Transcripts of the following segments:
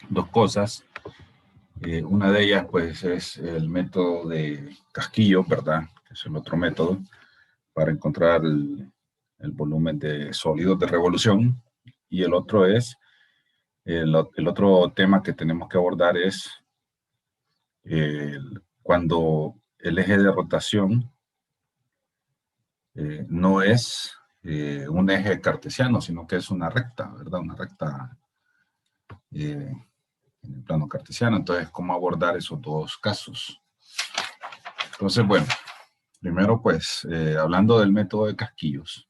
dos cosas. Una de ellas, pues, es el método de casquillo, ¿verdad? Que es el otro método para encontrar el volumen de sólidos de revolución. Y el otro es, el otro tema que tenemos que abordar es cuando el eje de rotación no es un eje cartesiano, sino que es una recta, ¿verdad? Una recta en el plano cartesiano. Entonces, ¿cómo abordar esos dos casos? Entonces, bueno, primero, pues, hablando del método de casquillos,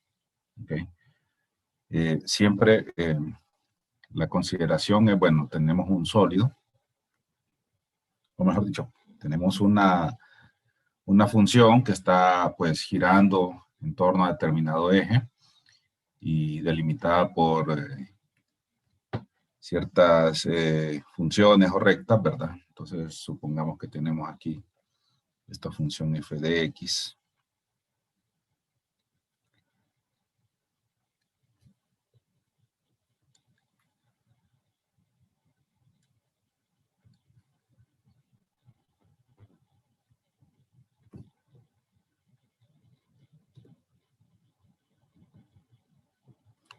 ¿okay? Siempre la consideración es, bueno, tenemos un sólido, o mejor dicho, tenemos una función que está, pues, girando en torno a determinado eje y delimitada por ciertas funciones o rectas, ¿verdad? Entonces, supongamos que tenemos aquí esta función f de x.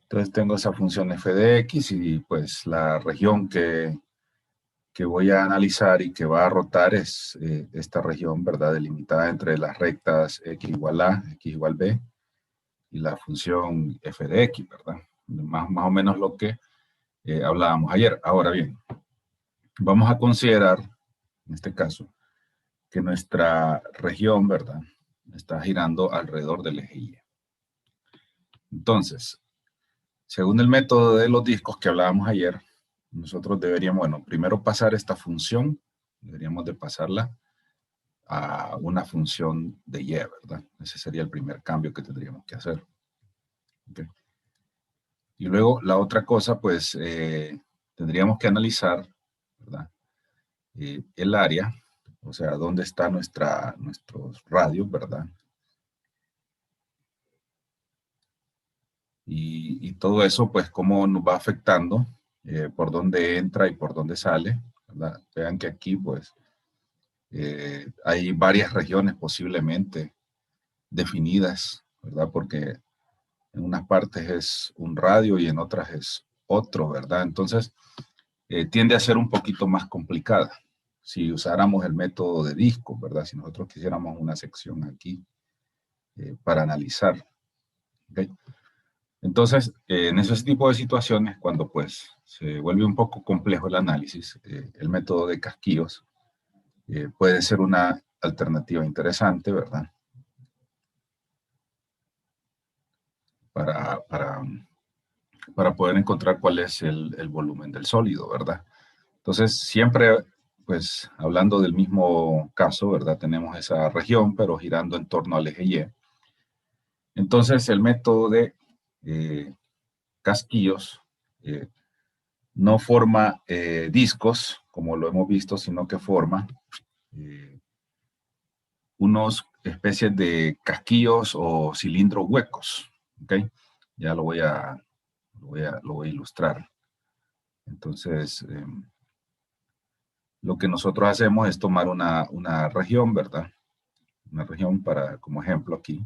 Entonces tengo esa función f de x y pues la región que voy a analizar y que va a rotar es esta región, ¿verdad? Delimitada entre las rectas x igual a, x igual b y la función f de x, ¿verdad? Más o menos lo que hablábamos ayer. Ahora bien, vamos a considerar, en este caso, que nuestra región, ¿verdad? Está girando alrededor del eje Y. Entonces, según el método de los discos que hablábamos ayer, nosotros deberíamos, bueno, primero pasar esta función, deberíamos de pasarla a una función de Y, ¿verdad? Ese sería el primer cambio que tendríamos que hacer. ¿Okay? Y luego la otra cosa, pues, tendríamos que analizar, ¿verdad? El área, o sea, dónde está nuestros radios, ¿verdad? Y todo eso, pues, cómo nos va afectando, por dónde entra y por dónde sale, ¿verdad? Vean que aquí, pues, hay varias regiones posiblemente definidas, ¿verdad? Porque en unas partes es un radio y en otras es otro, ¿verdad? Entonces, tiende a ser un poquito más complicada. Si usáramos el método de disco, ¿verdad? Si nosotros quisiéramos una sección aquí para analizar, ¿okay? Entonces, en ese tipo de situaciones, cuando pues se vuelve un poco complejo el análisis, el método de casquillos puede ser una alternativa interesante, ¿verdad? Para poder encontrar cuál es el volumen del sólido, ¿verdad? Entonces, siempre, pues, hablando del mismo caso, ¿verdad? Tenemos esa región, pero girando en torno al eje Y. Entonces, el método de casquillos no forma discos, como lo hemos visto, sino que forma unos especies de casquillos o cilindros huecos, ¿ok? Ya lo voy a ilustrar. Entonces, lo que nosotros hacemos es tomar una región, ¿verdad? Una región para, como ejemplo aquí.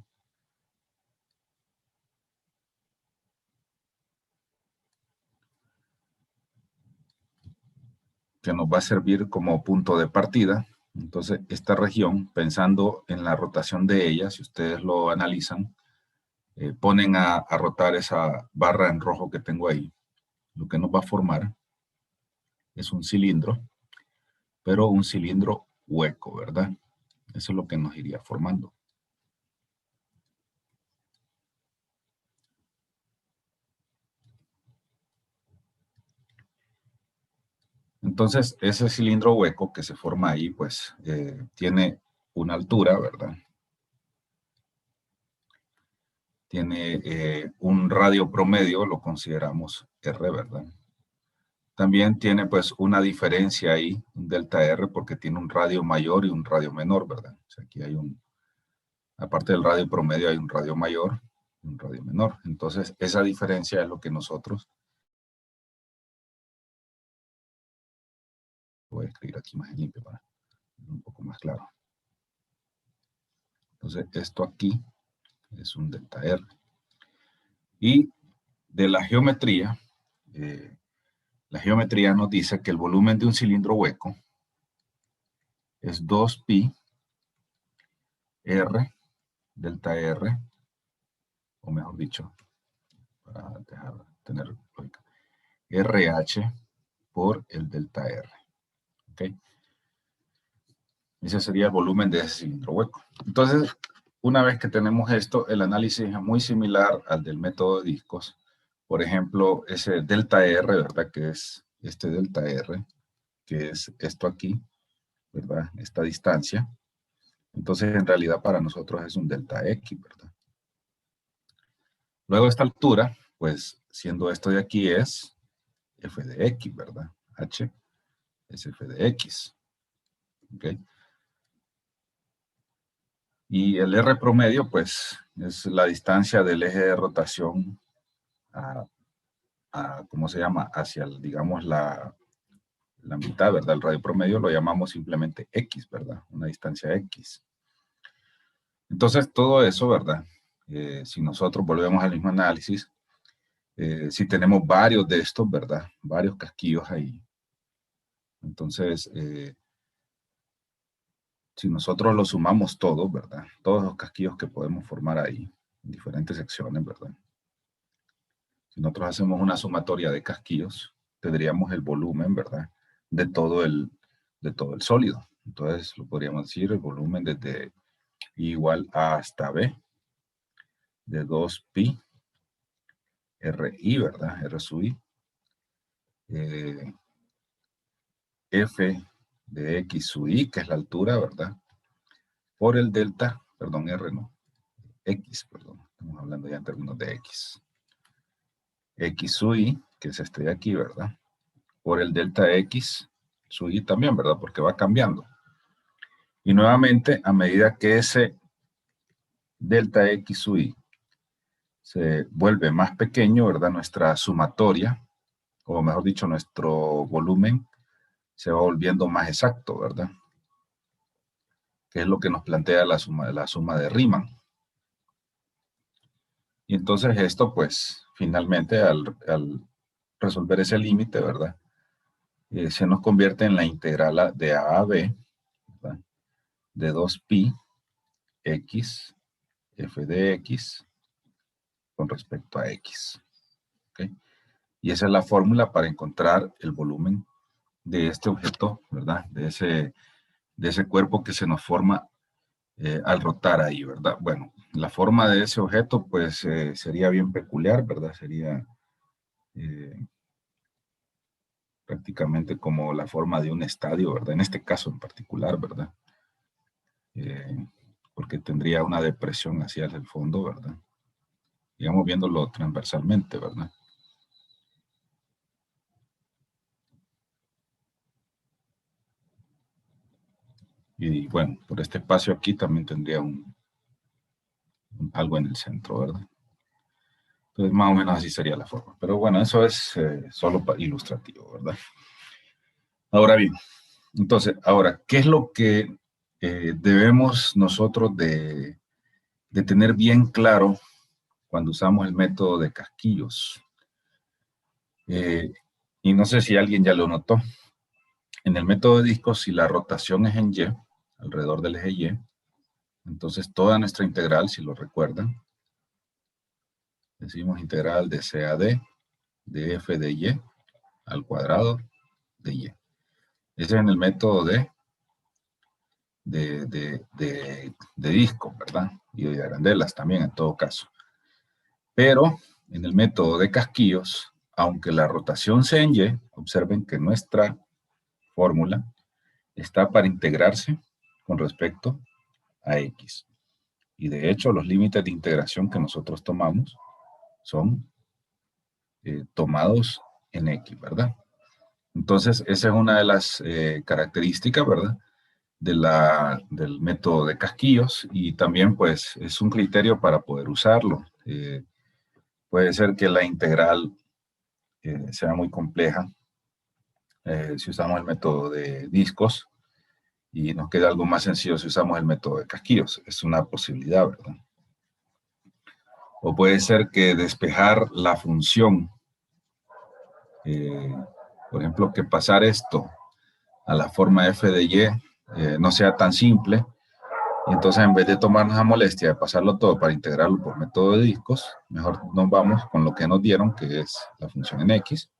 Que nos va a servir como punto de partida. Entonces, esta región, pensando en la rotación de ella, si ustedes lo analizan, ponen a rotar esa barra en rojo que tengo ahí. Lo que nos va a formar es un cilindro, pero un cilindro hueco, ¿verdad? Eso es lo que nos iría formando. Entonces, ese cilindro hueco que se forma ahí, pues, tiene una altura, ¿verdad? Tiene un radio promedio, lo consideramos R, ¿verdad? También tiene, pues, una diferencia ahí, un delta R, porque tiene un radio mayor y un radio menor, ¿verdad? O sea, aquí hay aparte del radio promedio, hay un radio mayor y un radio menor. Entonces, esa diferencia es lo que nosotros voy a escribir aquí más en limpio para un poco más claro. Entonces, esto aquí es un delta R. Y de la geometría nos dice que el volumen de un cilindro hueco es 2pi R, delta R, o mejor dicho, para tener lógica, RH por el delta R. ¿Ok? Ese sería el volumen de ese cilindro hueco. Entonces, una vez que tenemos esto, el análisis es muy similar al del método de discos. Por ejemplo, ese delta R, ¿verdad? Que es este delta R, que es esto aquí, ¿verdad? Esta distancia. Entonces, en realidad, para nosotros es un delta X, ¿verdad? Luego, esta altura, pues, siendo esto de aquí es f de X, ¿verdad? H es f de X. ¿Ok? Y el R promedio, pues, es la distancia del eje de rotación ¿cómo se llama? Hacia, digamos, la mitad, ¿verdad? El radio promedio lo llamamos simplemente X, ¿verdad? Una distancia X. Entonces, todo eso, ¿verdad? Si nosotros volvemos al mismo análisis, si tenemos varios de estos, ¿verdad? Varios casquillos ahí. Entonces, si nosotros los sumamos todos, ¿verdad? Todos los casquillos que podemos formar ahí, en diferentes secciones, ¿verdad? Si nosotros hacemos una sumatoria de casquillos, tendríamos el volumen, ¿verdad? De todo el sólido. Entonces, lo podríamos decir, el volumen desde igual a hasta B, de 2pi RI, ¿verdad? R sub I. F de X sub I, que es la altura, ¿verdad? Por el delta, perdón, R no, X, perdón. Estamos hablando ya en términos de X. X sub I, que es este de aquí, ¿verdad? Por el delta X sub I también, ¿verdad? Porque va cambiando. Y nuevamente, a medida que ese delta X sub I se vuelve más pequeño, ¿verdad? Nuestra sumatoria, o mejor dicho, nuestro volumen, se va volviendo más exacto, ¿verdad? Que es lo que nos plantea la suma de Riemann. Y entonces esto, pues, finalmente, al resolver ese límite, ¿verdad? Se nos convierte en la integral de A a B, ¿verdad? De 2pi X, f de X, con respecto a X. ¿Ok? Y esa es la fórmula para encontrar el volumen de este objeto, ¿verdad? De ese cuerpo que se nos forma al rotar ahí, ¿verdad? Bueno, la forma de ese objeto, pues, sería bien peculiar, ¿verdad? Sería prácticamente como la forma de un estadio, ¿verdad? En este caso en particular, ¿verdad? Porque tendría una depresión hacia el fondo, ¿verdad? Digamos, viéndolo transversalmente, ¿verdad? Y bueno, por este espacio aquí también tendría algo en el centro, ¿verdad? Entonces, más o menos así sería la forma. Pero bueno, eso es solo ilustrativo, ¿verdad? Ahora bien, entonces, ahora, ¿qué es lo que debemos nosotros de tener bien claro cuando usamos el método de casquillos? Y no sé si alguien ya lo notó. En el método de discos, si la rotación es en Y, alrededor del eje Y, entonces toda nuestra integral, si lo recuerdan, decimos integral de C a D, de F de Y, al cuadrado de Y. Ese es en el método de disco, ¿verdad? Y de arandelas también en todo caso. Pero en el método de casquillos, aunque la rotación sea en Y, observen que nuestra fórmula está para integrarse con respecto a X. Y de hecho, los límites de integración que nosotros tomamos son tomados en X, ¿verdad? Entonces, esa es una de las características, ¿verdad? Del método de casquillos, y también, pues, es un criterio para poder usarlo. Puede ser que la integral sea muy compleja, si usamos el método de discos, y nos queda algo más sencillo si usamos el método de casquillos. Es una posibilidad, ¿verdad? O puede ser que despejar la función, eh, por ejemplo, que pasar esto a la forma f de y no sea tan simple. Y entonces, en vez de tomarnos la molestia de pasarlo todo para integrarlo por método de discos, mejor nos vamos con lo que nos dieron, que es la función en x.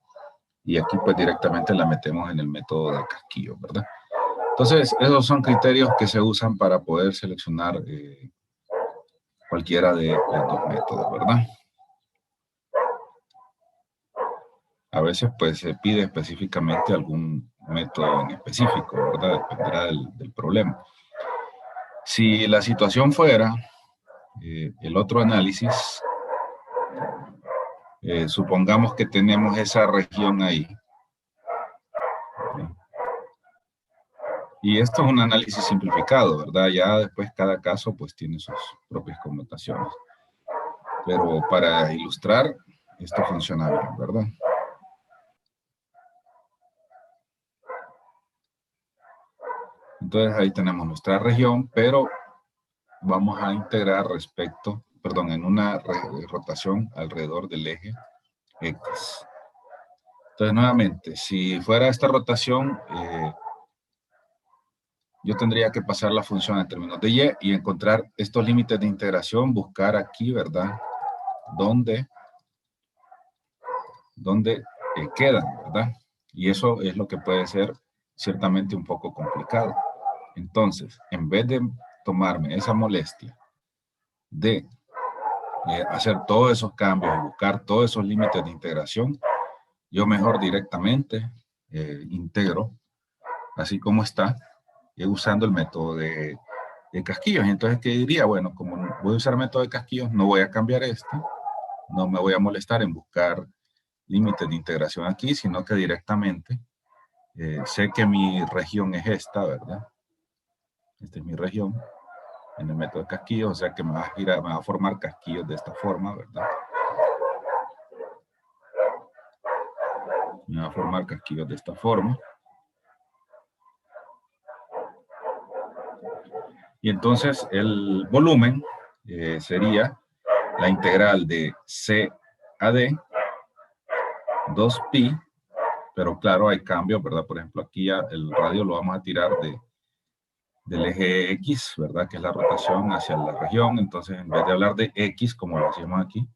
Y aquí pues directamente la metemos en el método de casquillo, ¿verdad? Entonces, esos son criterios que se usan para poder seleccionar cualquiera de los dos métodos, ¿verdad? A veces pues se pide específicamente algún método en específico, ¿verdad? Dependerá del problema. Si la situación fuera el otro análisis, supongamos que tenemos esa región ahí. Y esto es un análisis simplificado, ¿verdad? Ya después cada caso pues tiene sus propias connotaciones. Pero para ilustrar, esto funciona bien, ¿verdad? Entonces ahí tenemos nuestra región, pero vamos a integrar en una rotación alrededor del eje X. Entonces nuevamente, si fuera esta rotación, yo tendría que pasar la función en términos de y encontrar estos límites de integración, buscar aquí, ¿verdad? ¿Dónde quedan, ¿verdad? Y eso es lo que puede ser ciertamente un poco complicado. Entonces, en vez de tomarme esa molestia de hacer todos esos cambios y buscar todos esos límites de integración, yo mejor directamente integro así como está, usando el método de casquillos. Entonces, ¿qué diría? Bueno, como voy a usar el método de casquillos, no voy a cambiar esto, no me voy a molestar en buscar límites de integración aquí, sino que directamente sé que mi región es esta, ¿verdad? Esta es mi región en el método de casquillos, o sea que me va a formar casquillos de esta forma, ¿verdad? Me va a formar casquillos de esta forma. Y entonces el volumen sería la integral de C a D, 2pi, pero claro, hay cambios, ¿verdad? Por ejemplo, aquí ya el radio lo vamos a tirar del eje X, ¿verdad? Que es la rotación hacia la región. Entonces, en vez de hablar de X, como lo hacemos aquí,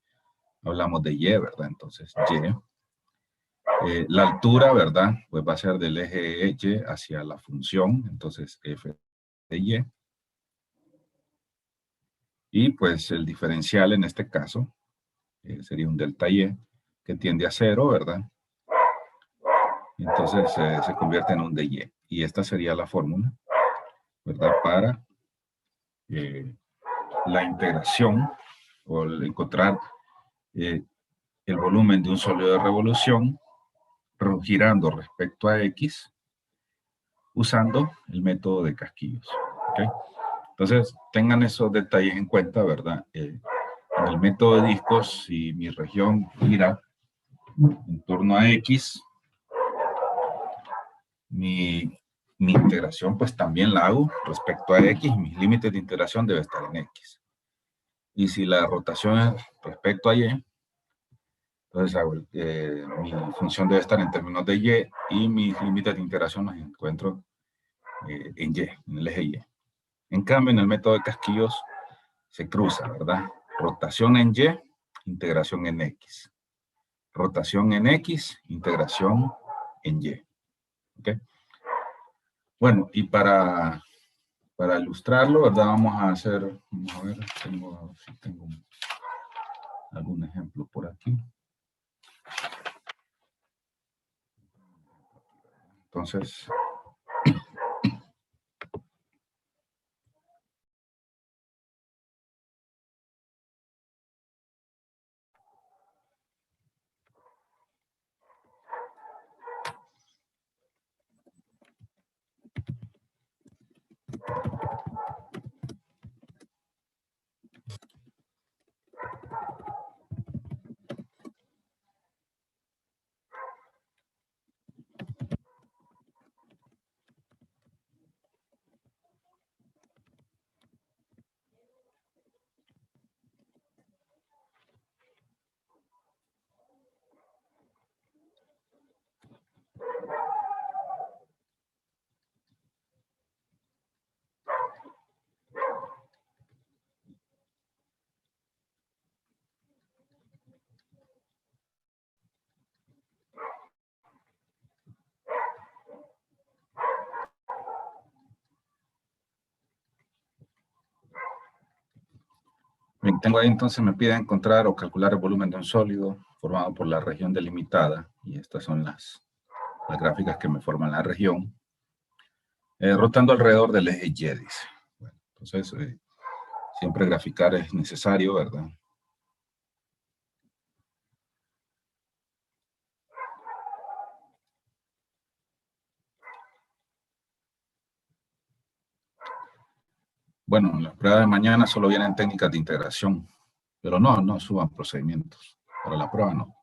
hablamos de Y, ¿verdad? Entonces, Y. La altura, ¿verdad? Pues va a ser del eje Y hacia la función, entonces F de Y. Y pues el diferencial en este caso sería un delta Y que tiende a 0, ¿verdad? Entonces se convierte en un dy. Y esta sería la fórmula, ¿verdad? Para la integración o encontrar el volumen de un sólido de revolución girando respecto a X usando el método de casquillos. ¿Okay? Entonces, tengan esos detalles en cuenta, ¿verdad? En el método de discos, si mi región gira en torno a X, mi integración pues también la hago respecto a X y mis límites de integración debe estar en X. Y si la rotación es respecto a Y, entonces mi función debe estar en términos de y mis límites de integración los encuentro en Y, en el eje Y. En cambio, en el método de casquillos se cruza, ¿verdad? Rotación en Y, integración en X. Rotación en X, integración en Y. ¿Ok? Bueno, y para ilustrarlo, ¿verdad? Vamos a ver si tengo algún ejemplo por aquí. Entonces, Bien, tengo ahí entonces, me pide encontrar o calcular el volumen de un sólido formado por la región delimitada, y estas son las gráficas que me forman la región, rotando alrededor del eje Y, dice. Bueno, entonces, siempre graficar es necesario, ¿verdad? Bueno, en la prueba de mañana solo vienen técnicas de integración, pero no suban procedimientos. Para la prueba no.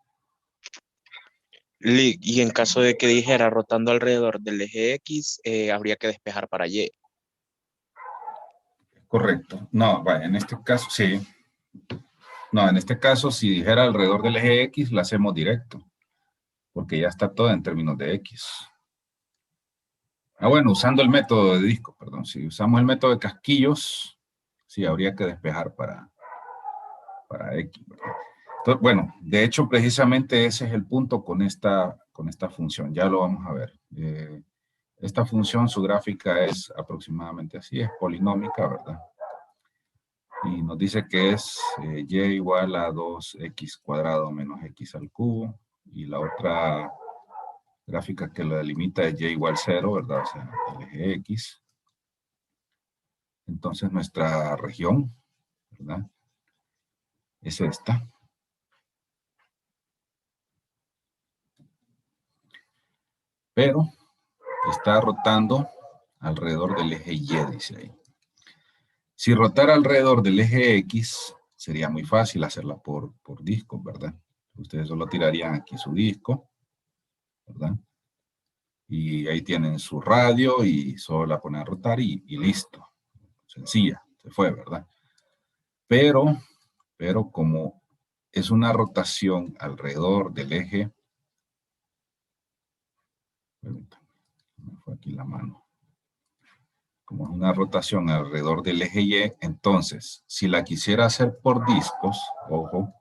Y en caso de que dijera rotando alrededor del eje X, habría que despejar para Y. Correcto. No, vaya, en este caso, sí. No, en este caso, si dijera alrededor del eje X, la hacemos directo, porque ya está todo en términos de X. Ah, bueno, usando el método de disco, perdón. Si usamos el método de casquillos, sí, habría que despejar para X, ¿verdad? Entonces, bueno, de hecho, precisamente ese es el punto con esta función. Ya lo vamos a ver. Esta función, su gráfica es aproximadamente así, es polinómica, ¿verdad? Y nos dice que es y igual a 2x cuadrado menos x al cubo. Y la otra gráfica que lo delimita es y igual 0, ¿verdad? O sea, el eje x. Entonces nuestra región, ¿verdad? Es esta. Pero está rotando alrededor del eje Y, dice ahí. Si rotara alrededor del eje X, sería muy fácil hacerla por disco, ¿verdad? Ustedes solo tirarían aquí su disco, ¿verdad? Y ahí tienen su radio y solo la ponen a rotar y listo. Sencilla, se fue, ¿verdad? Pero como es una rotación alrededor del eje, permítanme, me fue aquí la mano. Como es una rotación alrededor del eje Y, entonces, si la quisiera hacer por discos, ojo,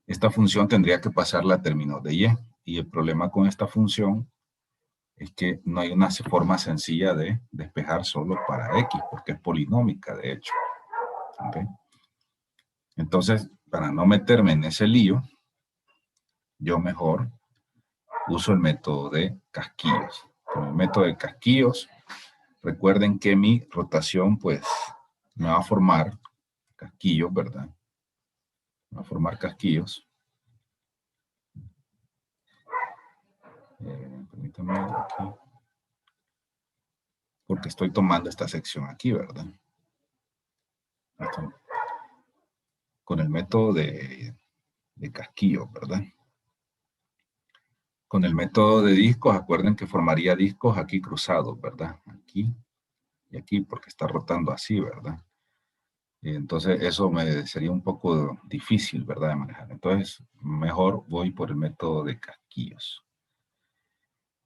esta función tendría que pasarla a términos de Y. Y el problema con esta función es que no hay una forma sencilla de despejar solo para X, porque es polinómica, de hecho. ¿Okay? Entonces, para no meterme en ese lío, yo mejor uso el método de casquillos. Con el método de casquillos, recuerden que mi rotación, pues, me va a formar casquillos, ¿verdad? Me va a formar casquillos. Permítanme aquí. Porque estoy tomando esta sección aquí, ¿verdad? Con el método de casquillo, ¿verdad? Con el método de discos, acuerden que formaría discos aquí cruzados, ¿verdad? Aquí y aquí, porque está rotando así, ¿verdad? Y entonces eso me sería un poco difícil, ¿verdad? De manejar. Entonces, mejor voy por el método de casquillos.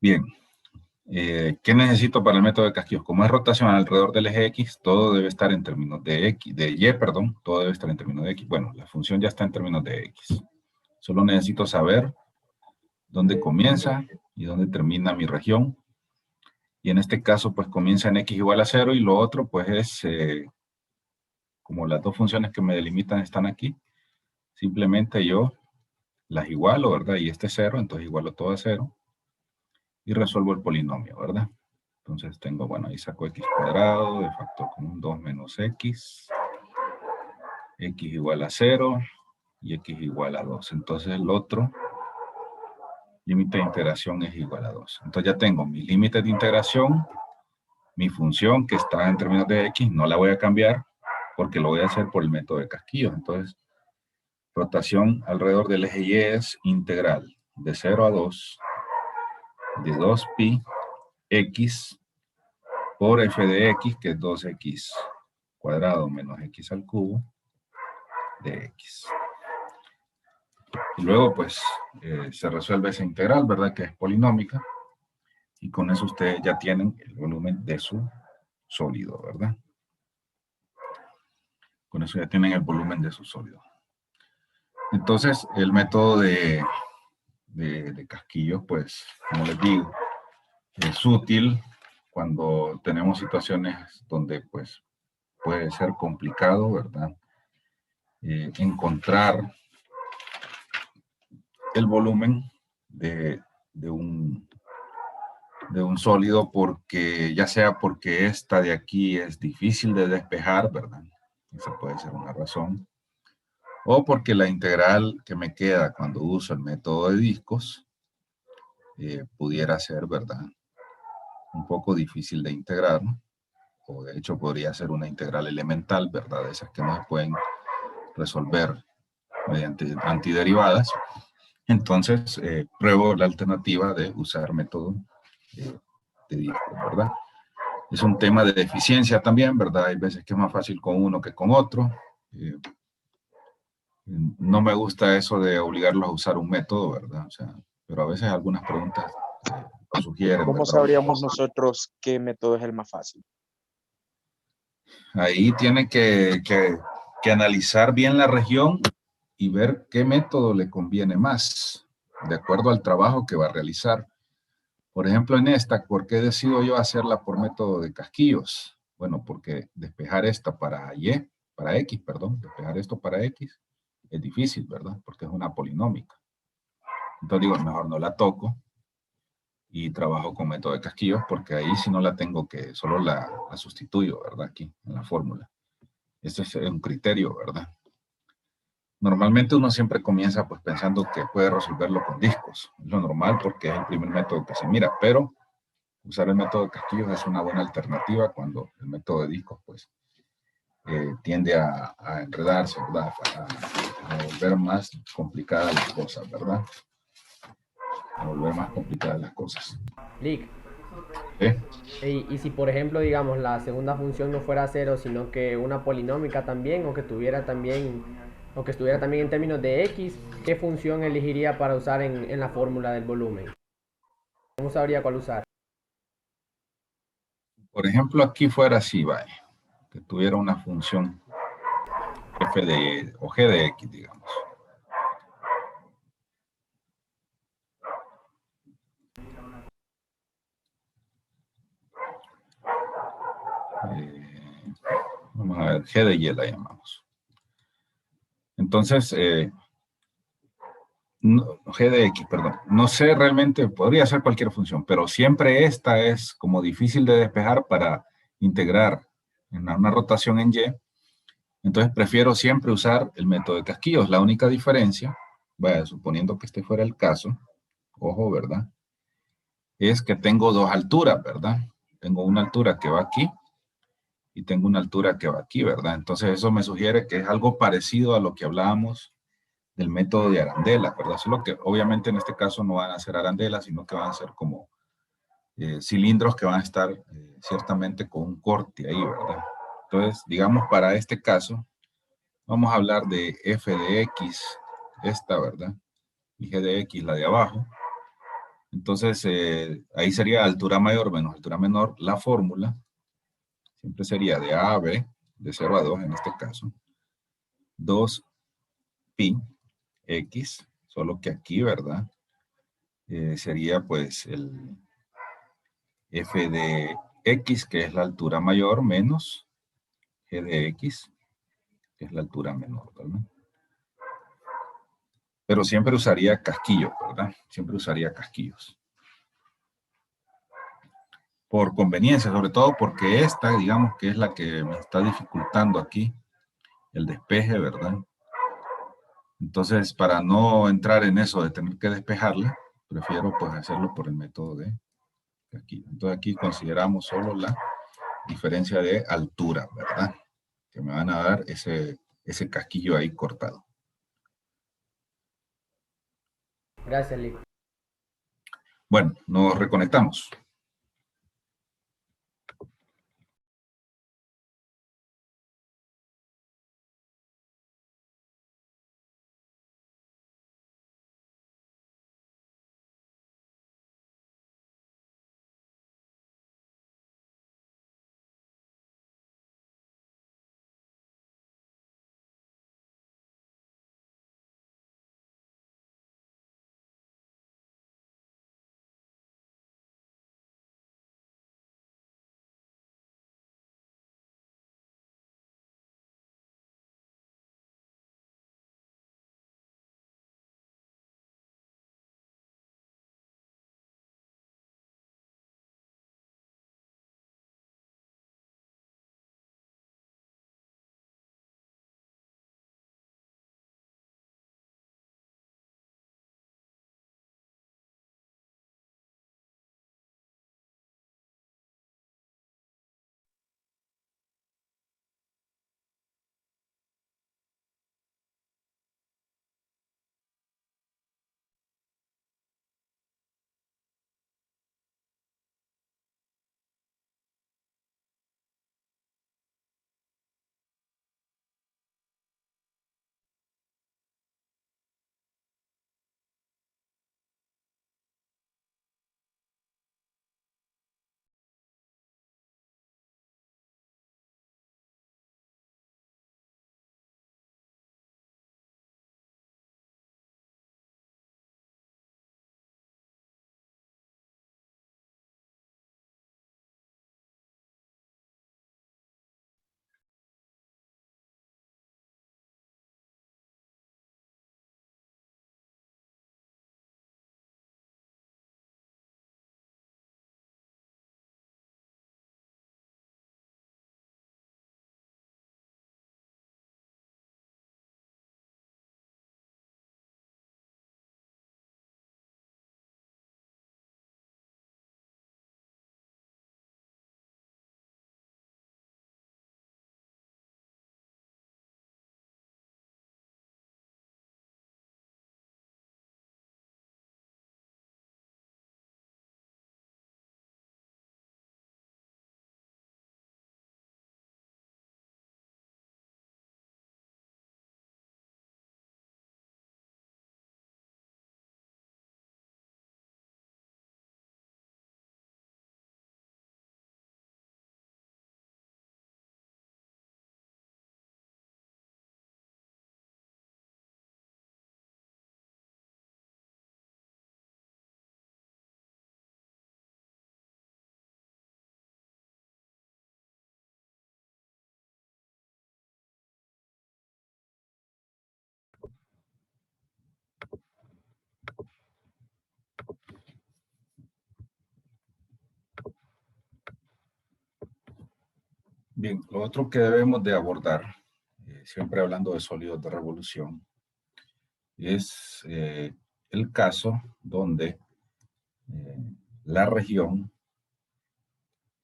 Bien. ¿Qué necesito para el método de casquillos? Como es rotación alrededor del eje X, todo debe estar en términos de X, de Y, perdón, todo debe estar en términos de X. Bueno, la función ya está en términos de X. Solo necesito saber dónde comienza y dónde termina mi región. Y en este caso, pues comienza en X igual a 0 y lo otro, pues es, como las dos funciones que me delimitan están aquí, simplemente yo las igualo, ¿verdad? Y este es 0, entonces igualo todo a 0 y resuelvo el polinomio, ¿verdad? Entonces tengo, bueno, ahí saco x cuadrado de factor común 2 menos x igual a 0 y x igual a 2. Entonces el otro límite de integración es igual a 2. Entonces ya tengo mi límite de integración, mi función que está en términos de x, no la voy a cambiar porque lo voy a hacer por el método de casquillos. Entonces, rotación alrededor del eje Y es integral de 0 a 2 de 2pi x por f de x, que es 2x cuadrado menos x al cubo de x. Y luego, pues, se resuelve esa integral, ¿verdad? Que es polinómica. Y con eso ustedes ya tienen el volumen de su sólido, ¿verdad? Con eso ya tienen el volumen de su sólido. Entonces, el método de casquillos, pues, como les digo, es útil cuando tenemos situaciones donde, pues, puede ser complicado, ¿verdad? encontrar el volumen de un sólido, porque ya sea porque esta de aquí es difícil de despejar, ¿verdad? Esa puede ser una razón. O porque la integral que me queda cuando uso el método de discos pudiera ser, ¿verdad?, un poco difícil de integrar, ¿no? O de hecho podría ser una integral elemental, ¿verdad? Esas que no se pueden resolver mediante antiderivadas. Entonces, pruebo la alternativa de usar método de discos, ¿verdad? Es un tema de eficiencia también, ¿verdad? Hay veces que es más fácil con uno que con otro. No me gusta eso de obligarlos a usar un método, ¿verdad? O sea, pero a veces algunas preguntas lo sugieren, ¿Cómo ¿verdad? sabríamos nosotros qué método es el más fácil? Ahí tiene que analizar bien la región y ver qué método le conviene más, de acuerdo al trabajo que va a realizar. Por ejemplo, en esta, ¿por qué decido yo hacerla por método de casquillos? Bueno, porque despejar esta para Y, para X, perdón, despejar esto para X es difícil, ¿verdad? Porque es una polinómica. Entonces digo, mejor no la toco y trabajo con método de casquillos, porque ahí si no la tengo que, solo la sustituyo, ¿verdad? Aquí, en la fórmula. Este es un criterio, ¿verdad? Normalmente uno siempre comienza pues pensando que puede resolverlo con discos. Es lo normal porque es el primer método que se mira, pero usar el método de casquillos es una buena alternativa cuando el método de discos pues tiende a enredarse, ¿verdad? A volver más complicadas las cosas, ¿verdad? A volver más complicadas las cosas. Lick. ¿Sí? Y si por ejemplo, digamos, la segunda función no fuera cero, sino que una polinómica también, o que estuviera también en términos de x, ¿qué función elegiría para usar en la fórmula del volumen? ¿Cómo sabría cuál usar? Por ejemplo, aquí fuera así, vaya, que tuviera una función f de o g de x, digamos. Vamos a ver, g de y la llamamos. Entonces, g de x, perdón. No sé realmente, podría ser cualquier función, pero siempre esta es como difícil de despejar para integrar en una rotación en y. Entonces prefiero siempre usar el método de casquillos. La única diferencia, vaya, suponiendo que este fuera el caso, ojo, ¿verdad? Es que tengo dos alturas, ¿verdad? Tengo una altura que va aquí y tengo una altura que va aquí, ¿verdad? Entonces eso me sugiere que es algo parecido a lo que hablábamos del método de arandelas, ¿verdad? Solo que obviamente en este caso no van a ser arandelas, sino que van a ser como cilindros que van a estar ciertamente con un corte ahí, ¿verdad? Entonces, digamos, para este caso, vamos a hablar de f de x, esta, ¿verdad? Y g de x, la de abajo. Entonces, ahí sería altura mayor menos altura menor. La fórmula siempre sería de a a b, de 0 a 2 en este caso, 2 pi x, solo que aquí, ¿verdad? Sería pues el f de x, que es la altura mayor, menos g de x, que es la altura menor, ¿verdad? Pero siempre usaría casquillos, ¿verdad? Siempre usaría casquillos. Por conveniencia, sobre todo porque esta, digamos que es la que me está dificultando aquí el despeje, ¿verdad? Entonces, para no entrar en eso de tener que despejarla, prefiero pues hacerlo por el método de casquillo. Entonces aquí consideramos solo la diferencia de altura, ¿verdad? Que me van a dar ese casquillo ahí cortado. Gracias, Lick. Bueno, nos reconectamos. Bien, lo otro que debemos de abordar, siempre hablando de sólidos de revolución, es el caso donde eh, la región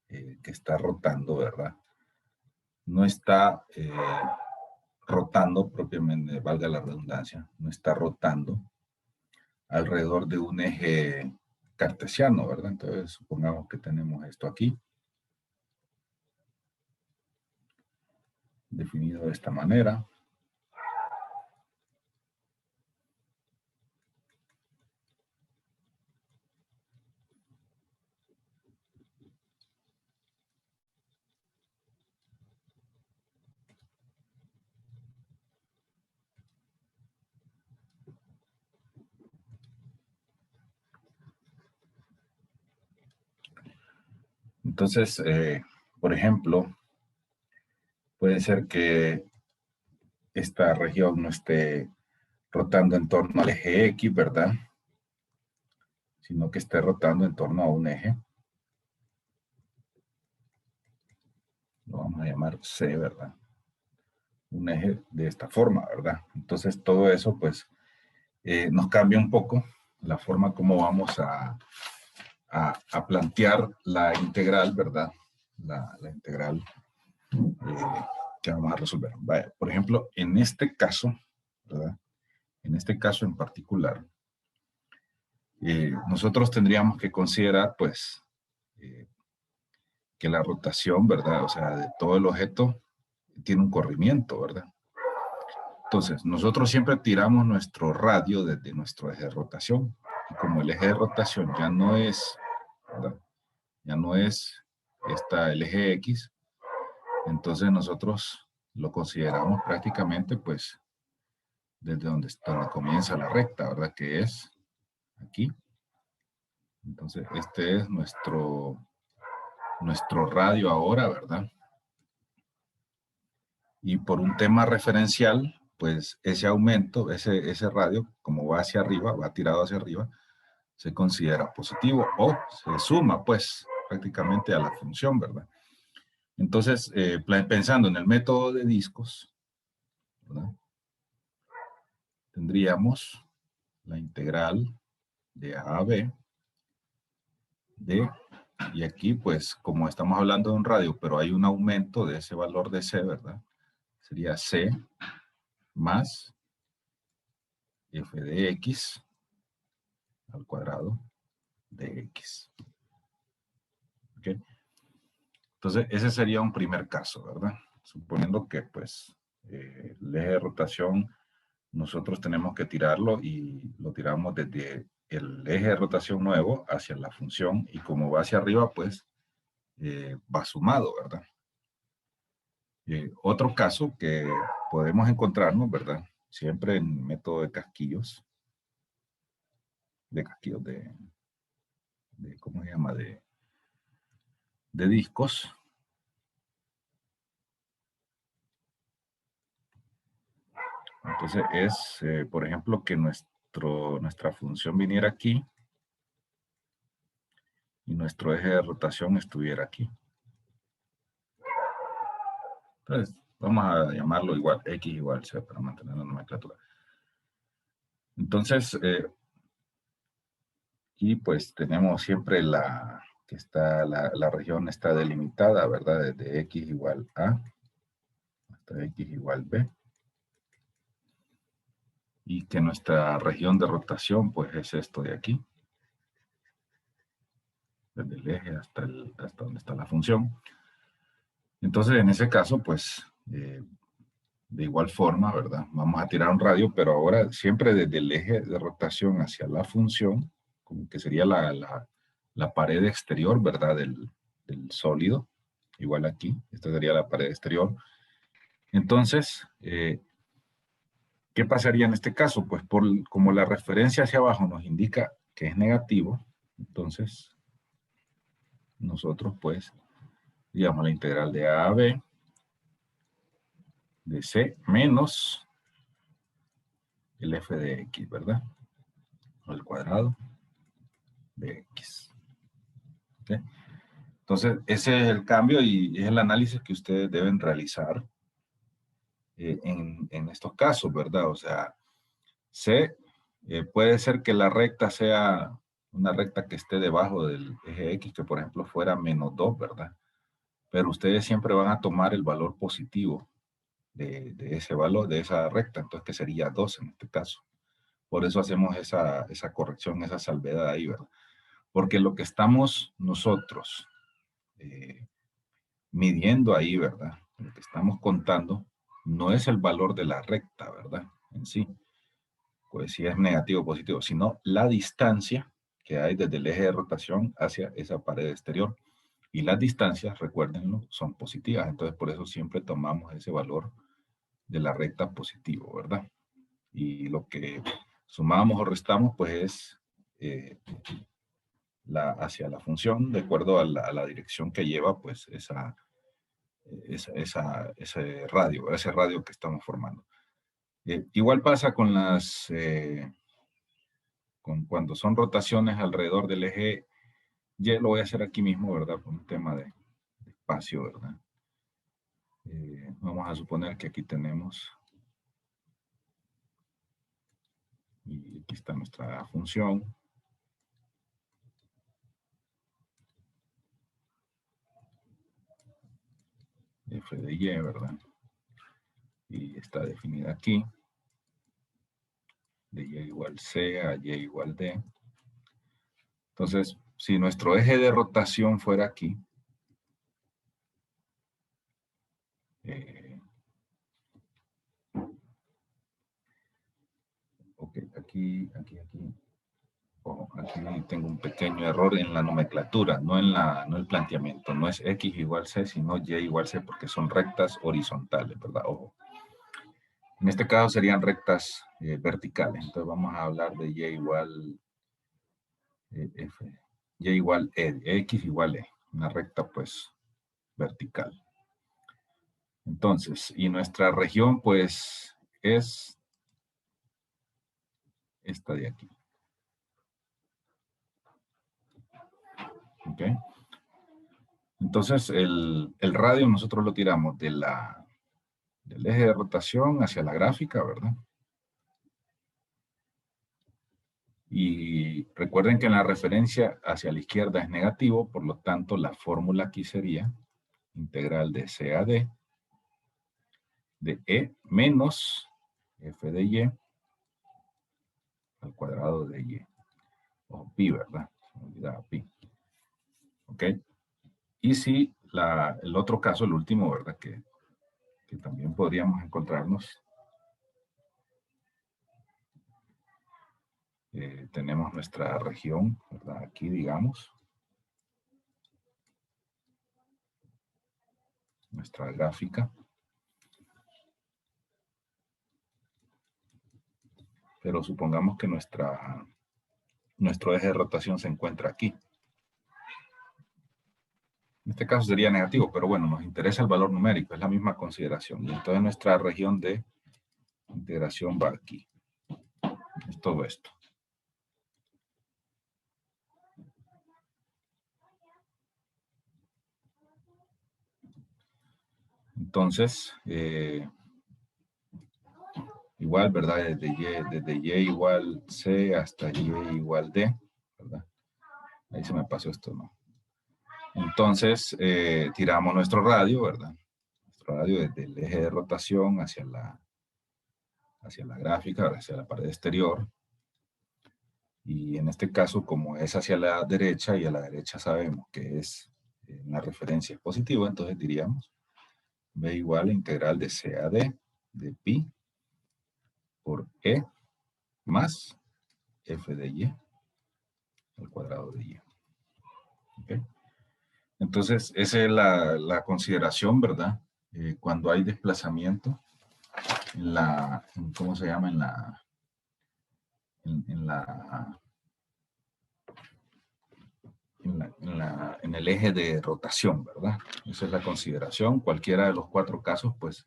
que está rotando, ¿verdad? No está rotando propiamente, valga la redundancia, no está rotando alrededor de un eje cartesiano, ¿verdad? Entonces, supongamos que tenemos esto aquí, definido de esta manera. Entonces, por ejemplo, puede ser que esta región no esté rotando en torno al eje X, ¿verdad? Sino que esté rotando en torno a un eje. Lo vamos a llamar C, ¿verdad? Un eje de esta forma, ¿verdad? Entonces, todo eso, pues, nos cambia un poco la forma como vamos a plantear la integral, ¿verdad? La integral que vamos a resolver. Vaya, por ejemplo, en este caso, ¿verdad? En este caso en particular, nosotros tendríamos que considerar, pues, que la rotación, ¿verdad? O sea, de todo el objeto tiene un corrimiento, ¿verdad? Entonces, nosotros siempre tiramos nuestro radio desde nuestro eje de rotación. Y como el eje de rotación ya no es, ¿verdad? Ya no es el eje X, entonces nosotros lo consideramos prácticamente, pues, desde donde comienza la recta, ¿verdad? Que es aquí. Entonces, este es nuestro radio ahora, ¿verdad? Y por un tema referencial, pues ese aumento, ese radio, como va hacia arriba, va tirado hacia arriba, se considera positivo o se suma, pues, prácticamente a la función, ¿verdad? Entonces, pensando en el método de discos, ¿verdad? Tendríamos la integral de A a B y aquí, pues, como estamos hablando de un radio, pero hay un aumento de ese valor de C, ¿verdad? Sería C más f de x al cuadrado de x. ¿Ok? Entonces, ese sería un primer caso, ¿verdad? Suponiendo que, pues, el eje de rotación nosotros tenemos que tirarlo y lo tiramos desde el eje de rotación nuevo hacia la función y como va hacia arriba, pues, va sumado, ¿verdad? Otro caso que podemos encontrarnos, ¿verdad? Siempre en método de casquillos, ¿cómo se llama? De discos. Entonces es, por ejemplo, que nuestra función viniera aquí y nuestro eje de rotación estuviera aquí. Entonces, vamos a llamarlo igual, X igual C para mantener la nomenclatura. Entonces, aquí pues tenemos siempre la región está delimitada, ¿verdad? Desde X igual A hasta X igual B. Y que nuestra región de rotación pues es esto de aquí. Desde el eje hasta donde está la función. Entonces, en ese caso, pues, de igual forma, ¿verdad? Vamos a tirar un radio, pero ahora siempre desde el eje de rotación hacia la función, como que sería la pared exterior, ¿verdad? Del sólido. Igual aquí, esta sería la pared exterior. Entonces, ¿qué pasaría en este caso? Pues como la referencia hacia abajo nos indica que es negativo, entonces nosotros pues, digamos la integral de A a B de C menos el f de x, ¿verdad? Al cuadrado de x. ¿Okay? Entonces, ese es el cambio y es el análisis que ustedes deben realizar en estos casos, ¿verdad? O sea, puede ser que la recta sea una recta que esté debajo del eje X, que por ejemplo fuera -2, ¿verdad? Pero ustedes siempre van a tomar el valor positivo de ese valor, de esa recta, entonces que sería 2 en este caso. Por eso hacemos esa corrección, esa salvedad ahí, ¿verdad? Porque lo que estamos nosotros midiendo ahí, ¿verdad? Lo que estamos contando no es el valor de la recta, ¿verdad? En sí, pues si es negativo o positivo, sino la distancia que hay desde el eje de rotación hacia esa pared exterior. Y las distancias, recuérdenlo, son positivas. Entonces, por eso siempre tomamos ese valor de la recta positivo, ¿verdad? Y lo que sumamos o restamos, pues es hacia la función, de acuerdo a la dirección que lleva, pues ese radio que estamos formando. Igual pasa con cuando son rotaciones alrededor del eje Y, lo voy a hacer aquí mismo, ¿verdad? Por un tema de espacio, ¿verdad? Vamos a suponer que aquí tenemos, y aquí está nuestra función. F de Y, ¿verdad? Y está definida aquí. De Y igual C a Y igual D. Entonces, si nuestro eje de rotación fuera aquí, ok, aquí. Ojo, aquí tengo un pequeño error en la nomenclatura, no en el planteamiento. No es X igual C, sino Y igual C, porque son rectas horizontales, ¿verdad? Ojo. En este caso serían rectas verticales. Entonces vamos a hablar de Y igual F. Y igual E, X igual E. Una recta, pues, vertical. Entonces, y nuestra región, pues, es esta de aquí. ¿Ok? Entonces, el radio nosotros lo tiramos del eje de rotación hacia la gráfica, ¿verdad? Y recuerden que en la referencia hacia la izquierda es negativo, por lo tanto, la fórmula aquí sería integral de C a D de E menos F de Y al cuadrado de Y. O pi, ¿verdad? Se me olvidaba pi. ¿Ok? Y si el otro caso, el último, ¿verdad? Que también podríamos encontrarnos. Tenemos nuestra región, ¿verdad? Aquí, digamos. Nuestra gráfica. Pero supongamos que nuestro eje de rotación se encuentra aquí. En este caso sería negativo, pero bueno, nos interesa el valor numérico, es la misma consideración. Y entonces nuestra región de integración va aquí. Es todo esto. Entonces, igual, ¿verdad? Desde Y igual C hasta Y igual D, ¿verdad? Ahí se me pasó esto, ¿no? Entonces, tiramos nuestro radio, ¿verdad? Nuestro radio desde el eje de rotación hacia la gráfica, hacia la pared exterior. Y en este caso, como es hacia la derecha, y a la derecha sabemos que es una referencia positiva, entonces diríamos B igual a integral de C a D de pi por E más F de Y al cuadrado de Y. ¿Okay? Entonces, esa es la consideración, ¿verdad? Cuando hay desplazamiento ¿cómo se llama? En el eje de rotación, ¿verdad? Esa es la consideración. Cualquiera de los 4 casos, pues,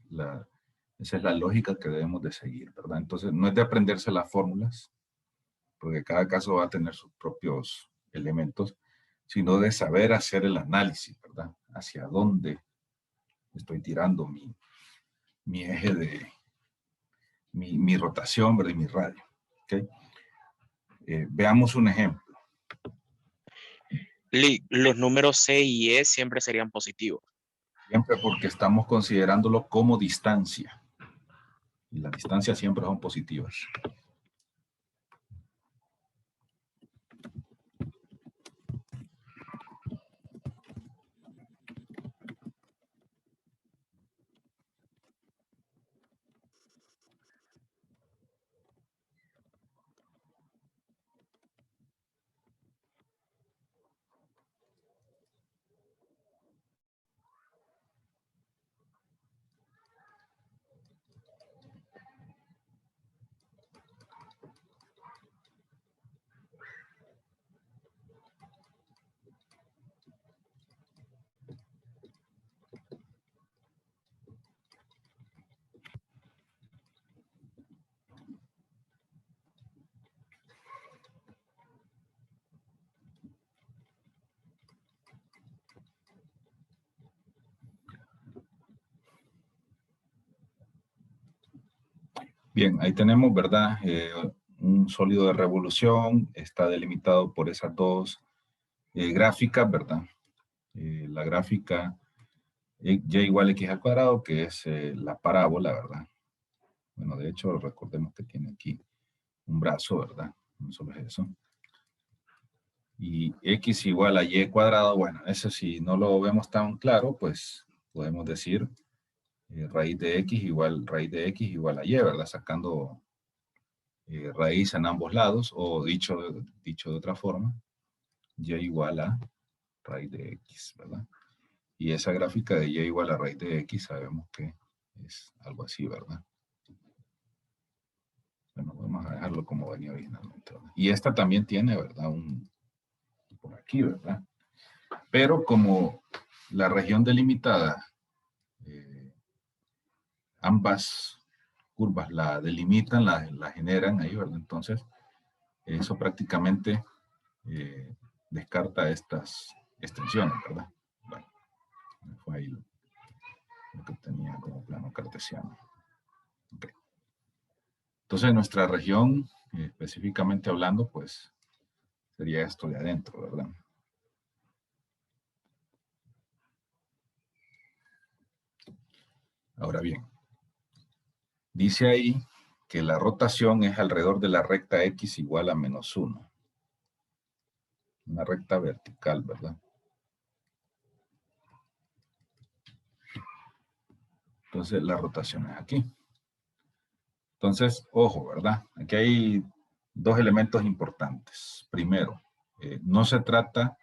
esa es la lógica que debemos de seguir, ¿verdad? Entonces, no es de aprenderse las fórmulas, porque cada caso va a tener sus propios elementos, sino de saber hacer el análisis, ¿verdad? Hacia dónde estoy tirando mi eje de mi rotación, ¿verdad? Y mi radio. ¿Okay? Veamos un ejemplo. Los números C y E siempre serían positivos. Siempre porque estamos considerándolo como distancia. Y las distancias siempre son positivas. Bien, ahí tenemos, ¿verdad? Un sólido de revolución, está delimitado por esas dos gráficas, ¿verdad? La gráfica y igual a x al cuadrado, que es la parábola, ¿verdad? Bueno, de hecho, recordemos que tiene aquí un brazo, ¿verdad? No solo es eso. Y x igual a y cuadrado, bueno, eso si no lo vemos tan claro, pues podemos decir raíz de x igual a y, ¿verdad? Sacando raíz en ambos lados, o dicho de otra forma, y igual a raíz de x, ¿verdad? Y esa gráfica de y igual a raíz de x sabemos que es algo así, ¿verdad? Bueno, vamos a dejarlo como venía originalmente, ¿verdad? Y esta también tiene, ¿verdad? Por aquí, ¿verdad? Pero como la región delimitada, ambas curvas la delimitan, la generan ahí, ¿verdad? Entonces, eso prácticamente descarta estas extensiones, ¿verdad? Bueno, fue ahí lo que tenía como plano cartesiano. Okay. Entonces, nuestra región, específicamente hablando, pues, sería esto de adentro, ¿verdad? Ahora bien, dice ahí que la rotación es alrededor de la recta x igual a -1. Una recta vertical, ¿verdad? Entonces, la rotación es aquí. Entonces, ojo, ¿verdad? Aquí hay dos elementos importantes. Primero, no se trata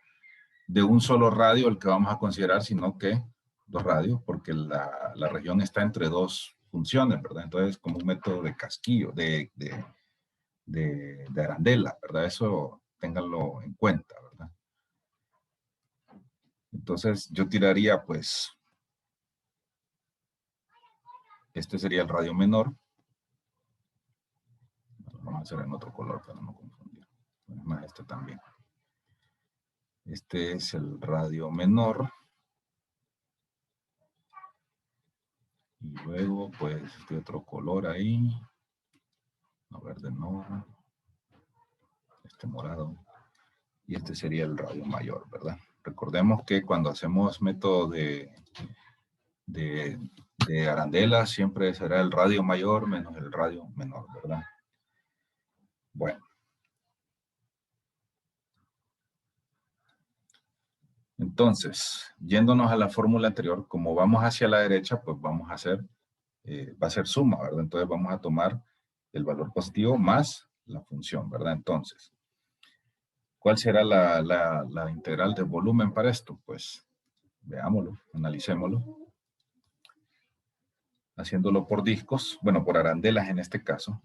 de un solo radio el que vamos a considerar, sino que dos radios, porque la región está entre dos funciones, ¿verdad? Entonces, como un método de casquillo, de arandela, ¿verdad? Eso ténganlo en cuenta, ¿verdad? Entonces, yo tiraría, pues, este sería el radio menor. Vamos a hacer en otro color para no confundir. Más este también. Este es el radio menor. Y luego, pues, este otro color ahí. No, verde no. Este morado. Y este sería el radio mayor, ¿verdad? Recordemos que cuando hacemos método de arandela, siempre será el radio mayor menos el radio menor, ¿verdad? Bueno. Entonces, yéndonos a la fórmula anterior, como vamos hacia la derecha, pues vamos a hacer, va a ser suma, ¿verdad? Entonces vamos a tomar el valor positivo más la función, ¿verdad? Entonces, ¿cuál será la integral de volumen para esto? Pues veámoslo, analicémoslo. Haciéndolo por discos, bueno, por arandelas en este caso.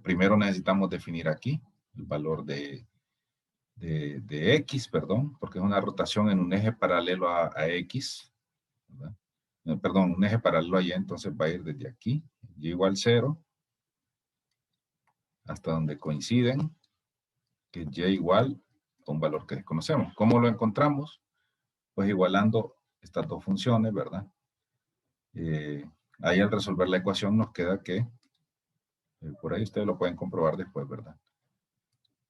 Primero necesitamos definir aquí el valor de X, perdón, porque es una rotación en un eje paralelo a X, ¿verdad? Perdón, un eje paralelo a Y, entonces va a ir desde aquí, Y igual 0, hasta donde coinciden, que es Y igual a un valor que desconocemos. ¿Cómo lo encontramos? Pues igualando estas dos funciones, ¿verdad? Ahí al resolver la ecuación nos queda que, por ahí ustedes lo pueden comprobar después, ¿verdad?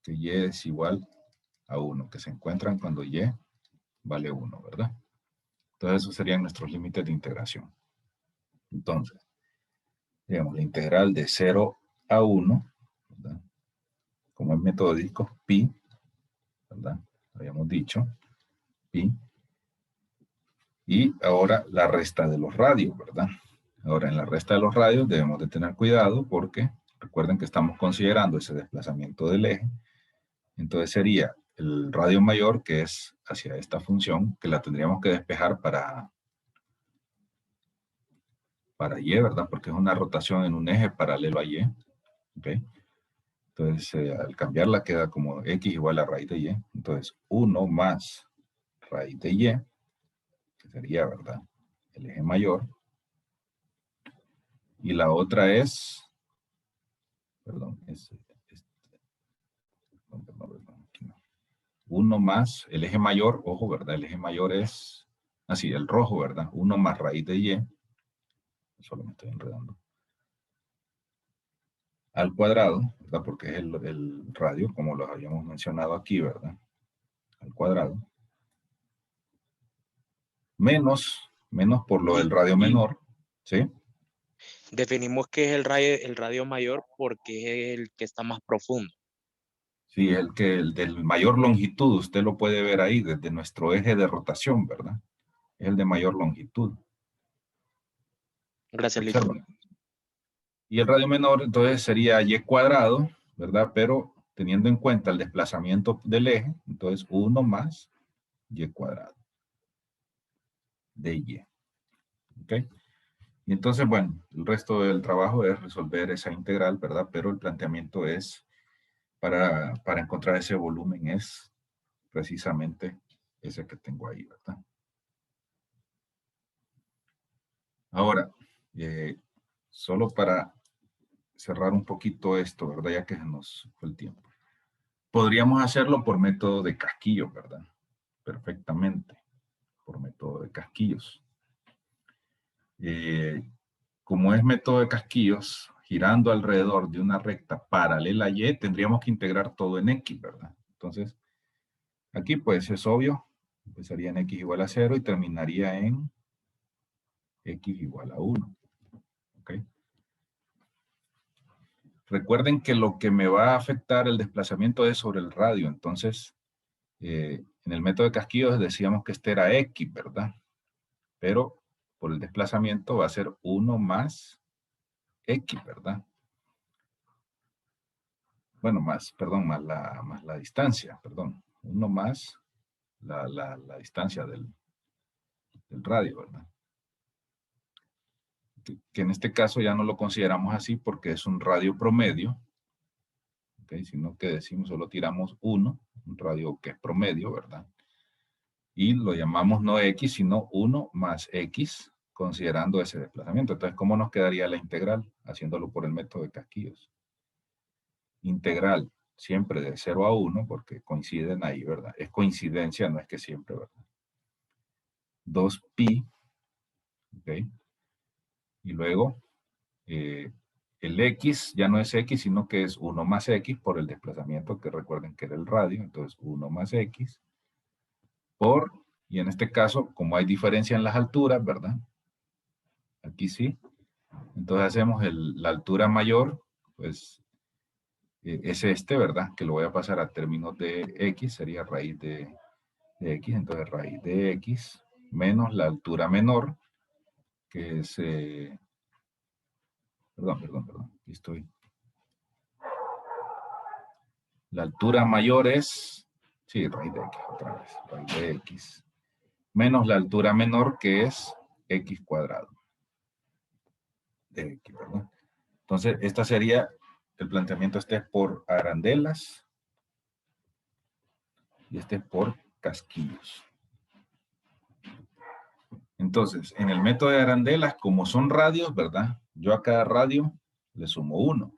Que y es igual a 1, que se encuentran cuando y vale 1, ¿verdad? Entonces esos serían nuestros límites de integración. Entonces, digamos, la integral de 0 a 1, ¿verdad? Como es metódico, pi, ¿verdad? Habíamos dicho, pi. Y ahora la resta de los radios, ¿verdad? Ahora, en la resta de los radios debemos de tener cuidado porque recuerden que estamos considerando ese desplazamiento del eje. Entonces sería el radio mayor, que es hacia esta función, que la tendríamos que despejar para y, ¿verdad? Porque es una rotación en un eje paralelo a y. ¿Ok? Entonces, al cambiarla queda como x igual a raíz de y. Entonces, 1 más raíz de y, que sería, ¿verdad? El eje mayor. Y la otra es, perdón, aquí no. 1 más el eje mayor, ojo, ¿verdad? El eje mayor es, así, el rojo, ¿verdad? 1 más raíz de y, solo me estoy enredando, al cuadrado, ¿verdad? Porque es el radio, como lo habíamos mencionado aquí, ¿verdad? Al cuadrado. Menos por lo del radio menor, ¿sí? Definimos que es el radio mayor porque es el que está más profundo. Sí, el del mayor longitud, usted lo puede ver ahí desde nuestro eje de rotación, ¿verdad? Es el de mayor longitud. Gracias, Lito. Y el radio menor, entonces, sería y cuadrado, ¿verdad? Pero teniendo en cuenta el desplazamiento del eje, entonces 1 más y cuadrado de y. ¿Ok? Y entonces, bueno, el resto del trabajo es resolver esa integral, ¿verdad? Pero el planteamiento es, para encontrar ese volumen, es precisamente ese que tengo ahí, ¿verdad? Ahora, solo para cerrar un poquito esto, ¿verdad? Ya que se nos fue el tiempo. Podríamos hacerlo por método de casquillos, ¿verdad? Perfectamente, por método de casquillos. Como es método de casquillos, girando alrededor de una recta paralela a y, tendríamos que integrar todo en x, ¿verdad? Entonces, aquí pues es obvio, empezaría en x igual a 0 y terminaría en x igual a 1. ¿Ok? Recuerden que lo que me va a afectar el desplazamiento es sobre el radio, entonces, en el método de casquillos decíamos que este era x, ¿verdad? Pero por el desplazamiento va a ser 1 más x, ¿verdad? Bueno, más la distancia, perdón. 1 más la distancia del radio, ¿verdad? Que en este caso ya no lo consideramos así porque es un radio promedio, ¿okay? Sino que decimos, solo tiramos 1, un radio que es promedio, ¿verdad? Y lo llamamos no x, sino 1 más x, considerando ese desplazamiento. Entonces, ¿cómo nos quedaría la integral? Haciéndolo por el método de casquillos. Integral siempre de 0 a 1, porque coinciden ahí, ¿verdad? Es coincidencia, no es que siempre, ¿verdad? 2pi, ¿ok? Y luego, el x ya no es x, sino que es 1 más x por el desplazamiento, que recuerden que era el radio, entonces 1 más x, por, y en este caso, como hay diferencia en las alturas, ¿verdad? Aquí sí. Entonces hacemos la altura mayor, pues, es este, ¿verdad? Que lo voy a pasar a términos de x, sería raíz de x, entonces raíz de x, menos la altura menor, que es, perdón, aquí estoy. La altura mayor es, sí, raíz de x, otra vez, raíz de x, menos la altura menor, que es x cuadrado de x, ¿verdad? Entonces, esta sería, el planteamiento este es por arandelas, y este es por casquillos. Entonces, en el método de arandelas, como son radios, ¿verdad? Yo a cada radio le sumo 1.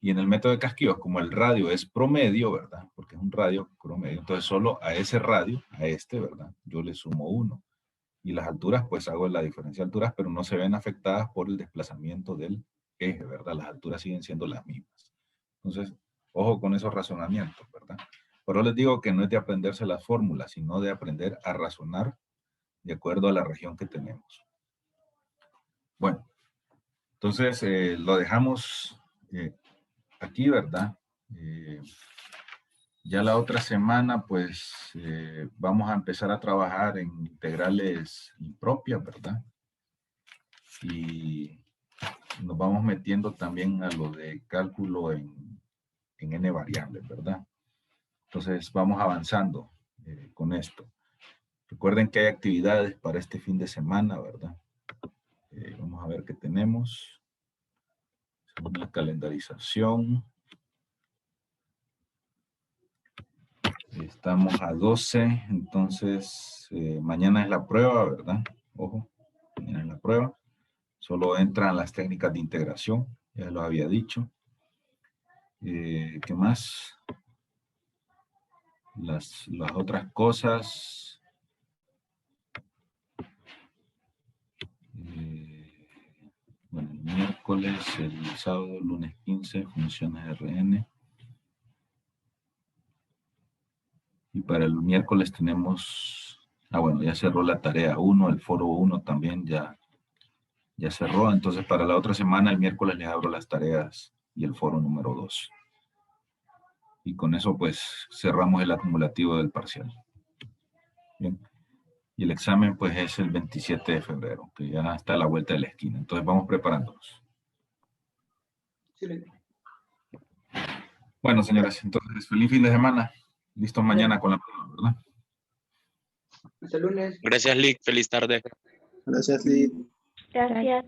Y en el método de casquillos, como el radio es promedio, ¿verdad? Porque un radio promedio. Entonces solo a ese radio, a este, ¿verdad? Yo le sumo 1. Y las alturas, pues hago la diferencia de alturas, pero no se ven afectadas por el desplazamiento del eje, ¿verdad? Las alturas siguen siendo las mismas. Entonces, ojo con esos razonamientos, ¿verdad? Pero les digo que no es de aprenderse las fórmulas, sino de aprender a razonar de acuerdo a la región que tenemos. Bueno, entonces lo dejamos aquí, ¿verdad? Ya la otra semana, pues, vamos a empezar a trabajar en integrales impropias, ¿verdad? Y nos vamos metiendo también a lo de cálculo en n variables, ¿verdad? Entonces, vamos avanzando con esto. Recuerden que hay actividades para este fin de semana, ¿verdad? Vamos a ver qué tenemos. Una calendarización. Estamos a 12, entonces mañana es la prueba, ¿verdad? Ojo, mañana es la prueba. Solo entran las técnicas de integración, ya lo había dicho. ¿Qué más? Las otras cosas. Bueno, el miércoles, el sábado, lunes 15, funciones RN. Y para el miércoles tenemos, bueno, ya cerró la tarea 1, el foro 1 también ya cerró. Entonces para la otra semana, el miércoles les abro las tareas y el foro número 2. Y con eso pues cerramos el acumulativo del parcial. Bien. Y el examen pues es el 27 de febrero, que ya está a la vuelta de la esquina. Entonces vamos preparándonos. Bueno, señoras, entonces feliz fin de semana. Listos mañana con la prueba, ¿verdad? Hasta el lunes. Gracias, Lick. Feliz tarde. Gracias, Lick. Gracias.